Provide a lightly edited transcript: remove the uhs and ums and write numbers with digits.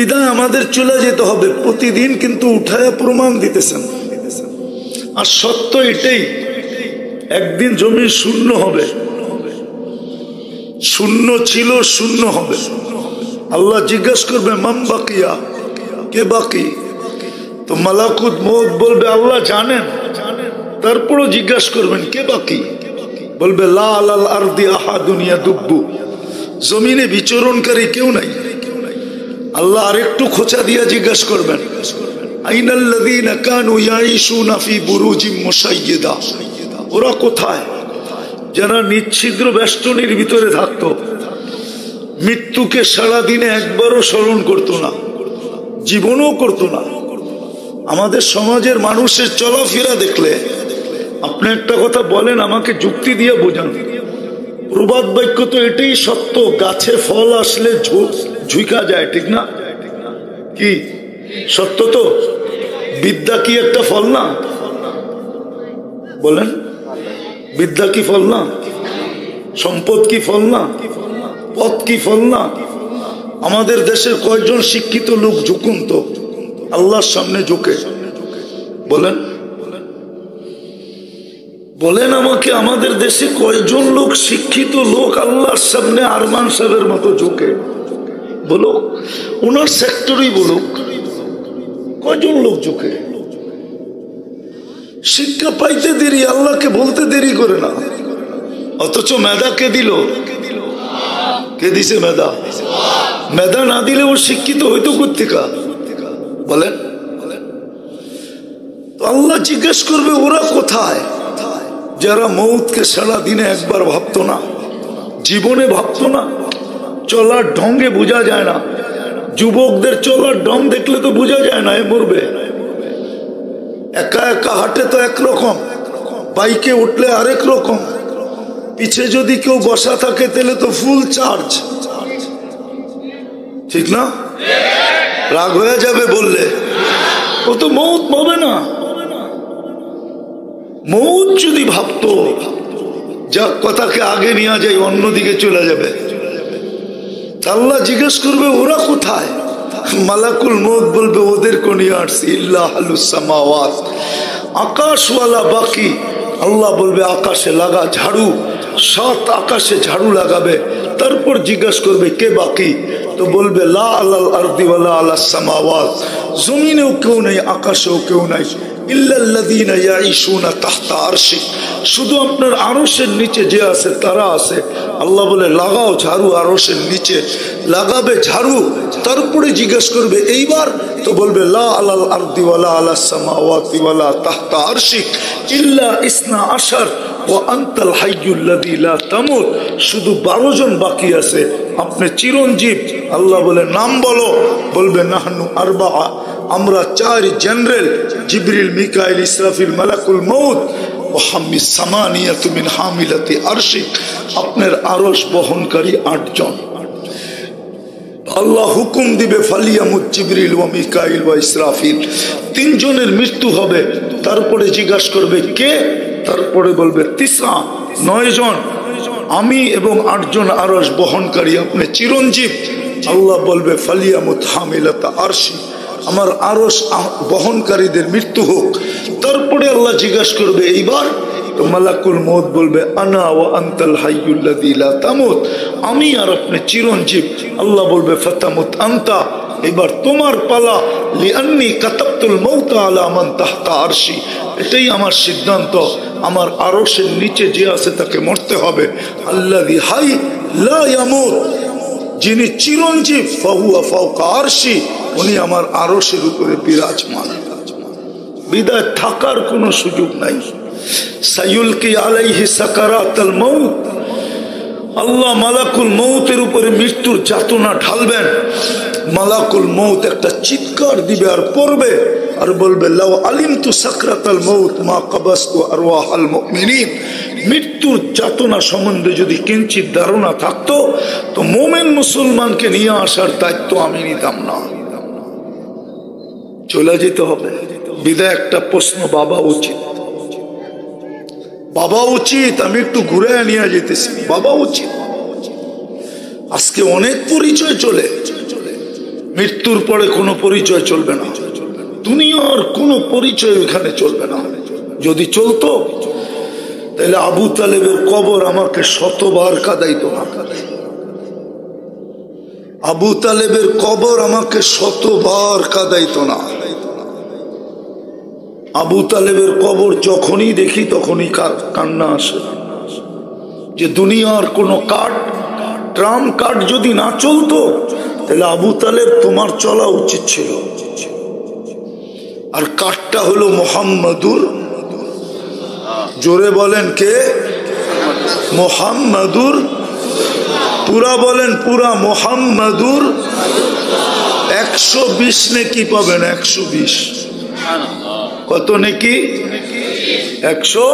বিদায় আমাদের চলে যেতে হবে প্রতিদিন, কিন্তু উঠায় প্রমাণ দিতেছেন। আর সত্য এটাই, একদিন জমি শূন্য হবে, শূন্য ছিল শূন্য হবে। আল্লাহ জিজ্ঞাসা করবে মান বাকিয়া, কে বাকি? তো মালাকুত মউত বলবে আল্লাহ জানেন, তারপরও জিজ্ঞাসা করবেন কে বাকি? বলবে লা আলাল আরদি আহাদুন ইয়াদুব্বু, জমিনে বিচরণকারী কেউ নাই। আল্লাহ আরেকটু খোঁচা দিয়া জিজ্ঞাসা করবেন আইনাল্লাযীনা কানু ইয়াঈশুনা ফি বুরুজিম মুশাইয়্যিদা, ওরা কোথায় যারা নিচ্ছিদ্র বেষ্টনীর ভিতরে থাকতো, মৃত্যুকে সারাদিনে একবারও স্মরণ করতো না, জীবনও করতো না। আমাদের সমাজের মানুষের চলাফেরা দেখলে আপনি একটা কথা বলেন, আমাকে যুক্তি দিয়ে বোঝান। প্রবাদ বাক্য তো এটাই সত্য, গাছে ফল আসলে ঝুঁকা যায়, ঠিক না? কি সত্য তো? বিদ্যা কি একটা ফল না? বলেন, বিদ্যা কি ফল না? সম্পদ কি ফল না? পদ কি ফল না? আমাদের দেশের কয়জন শিক্ষিত লোক ঝুঁকুন তো আল্লাহর সামনে ঝুঁকে? বলেন বলেন আমাকে, আমাদের দেশে কয়জন লোক শিক্ষিত লোক আল্লাহর সামনে আরমান সাহেবের মতো ঝুঁকে? বলো, ওনার সেক্টরই বলুক, কয়জন লোক ঝুঁকে? শিক্ষা পাইতে দেরি, আল্লাহকে বলতে দেরি করে না। অথচ মেধা কে দিল? কে দিছে মেধা? মেধা না দিলে ও শিক্ষিত হইতো কোত্থেকা? বলেন। তো আল্লাহ জিজ্ঞেস করবে ওরা কোথায় যারা মৌতকে সারা দিনে একবার ভাবতো না, জীবনে ভাবতো না। চলার ঢঙ্গে বোঝা যায় না, যুবকদের চলার ঢং দেখলে তো বোঝা যায় না এ মরবে। একা একা হাঁটে তো একরকম, বাইকে উঠলে আরেক রকম, পিছে যদি কেউ বসা থাকে তাহলে তো ফুল চার্জ, ঠিক না? রাগ হয়ে যাবে বললে, ও তো মৌত ভাবে না। মৌত যদি ভাবতো যা কথাকে আগে নিয়ে যায় অন্যদিকে চলে যাবে। আল্লাহ জিজ্ঞেস করবে ওরা কোথায়? মালাকুল মউত বলবে ওদেরকে নিয়ে আসছি, ইল্লা আহলুস সামাওয়াত, আকাশওয়ালা বাকি। আল্লাহ বলবে আকাশে লাগা ঝাড়ু, 7 আকাশে ঝাড়ু লাগাবে। তারপর জিজ্ঞাসা করবে কে বাকি? তো বলবে লা আলাল আরদি ওয়ালা আলাস সামাওয়াত, জমিনেও কেউ নেই, আকাশেও কেউ নাই, ইল্লাল্লাযীনা ইয়াঈশুনা তাহতা আরশি, শুধু আপনার আরশের নিচে যে আছে তারা আছে। আল্লাহ বলে লাগাও ঝাড়ু, আরশের নিচে লাগাবে ঝাড়ু। তারপরে জিজ্ঞেস করবে এইবার? তো বলবে লা আলাল আরদি ওয়ালা আলাস সামাওয়াতি ওয়ালা তাহতা আরশি ইল্লা ইসনা আশার ওয়া আনতাল হাইয়ুল্লাযী লা তামুত, শুধু 12 জন বাকি আছে, আপনি চিরঞ্জীব। আল্লাহ বলে নাম বলো, বলবে নাহনু আরবাআ, আমরা 4 জেনারেল, জিবরিল, মিকাইল, ইসরাফিল, মালাকুল মউত, ওয়া হামিস সামানিয়াতু মিন হামিলাতি আরশি, আপনার আরশ বহনকারী 8 জন। আল্লাহ হুকুম দিবে ফালিয়ামুত জিবরিল ওয়া মিকাইল ওয়া ইসরাফিল, 3 জনের মৃত্যু হবে। তারপরে জিজ্ঞাসা করবে কে? তারপরে বলবে 9 জন, আমি এবং 8 জন আরশ বহনকারী, আপনি চিরঞ্জীব। আল্লাহ বলবে ফালিয়ামুত হামিলাতা আরশি, আমার আরশ বহনকারীদের মৃত্যু হোক। তারপরে আল্লাহ জিজ্ঞাসা করবে এইবার? তো মালাকুল মউত বলবে আনা ওয়া আনতাল হাইয়ুল্লাযী লা তামুত, আমি আর আপনি চিরঞ্জীব। আল্লাহ বলবে ফাতামুত আনতা, এবার তোমার পালা, লিআন্নী কাতাবতুল মাউতা আলা মান তাহতা আরশি, এটাই আমার সিদ্ধান্ত, আমার আরশের নিচে যে আছে তাকে মরতে হবে। আল্লাযী হাই লা ইয়ামুত, যিনি চিরঞ্জীব, ফাহুয়া ফাওকা আরশি, উনি আমার আরশের উপরে বিরাজমান। বিদায় থাকার কোনো সুযোগ নাই। সাইয়ুলকি আলাইহি সাকারাতুল মাউত, আল্লাহ মালাকুল মউতের উপরে মৃত্যুর যাতনা ঢালবেন। মালাকুল মউত একটা চিৎকার দিবে আর পড়বে আর বলবে লাউ আলিমতু সাকরাতাল মাউত মা কাবাসতু আরওয়াহাল মুমিনিন, মৃত্যুর যাতনা সম্বন্ধে যদি কিঞ্চিত ধারণা থাকতো তো মুমিন মুসলমানকে নিয়ে আসার দায়িত্ব আমি নিতাম না, চলে যেতে হবে। বিদায় একটা প্রশ্ন বাবা উচিত, বাবা উচিত, আমি একটু ঘুরে নিয়ে যেতেছি, বাবা উচিত। আজকে অনেক পরিচয় চলে, মৃত্যুর পরে কোনো পরিচয় চলবে না, দুনিয়ার কোনো পরিচয় এখানে চলবে না। যদি চলতো তাহলে আবু তালেবের কবর আমাকে শতবার কাঁদাইতো না। আবু তালেবের কবর আমাকে শতবার কাঁদাইতো না। আবু তালেবের কবর যখনই দেখি তখনই কান্না আসে, যে দুনিয়ার কোনো কাঠ, ট্রাম কাঠ যদি না চলতো তাহলে আবু তালেব তোমার চলা উচিত ছিল। আর কাঠটা হলো মুহাম্মাদুর, জোরে বলেন কে? মুহাম্মাদুর, পুরা বলেন, পুরা মুহাম্মাদুর। 120 নেকি পাবেন, 120। কত নেকি? 100।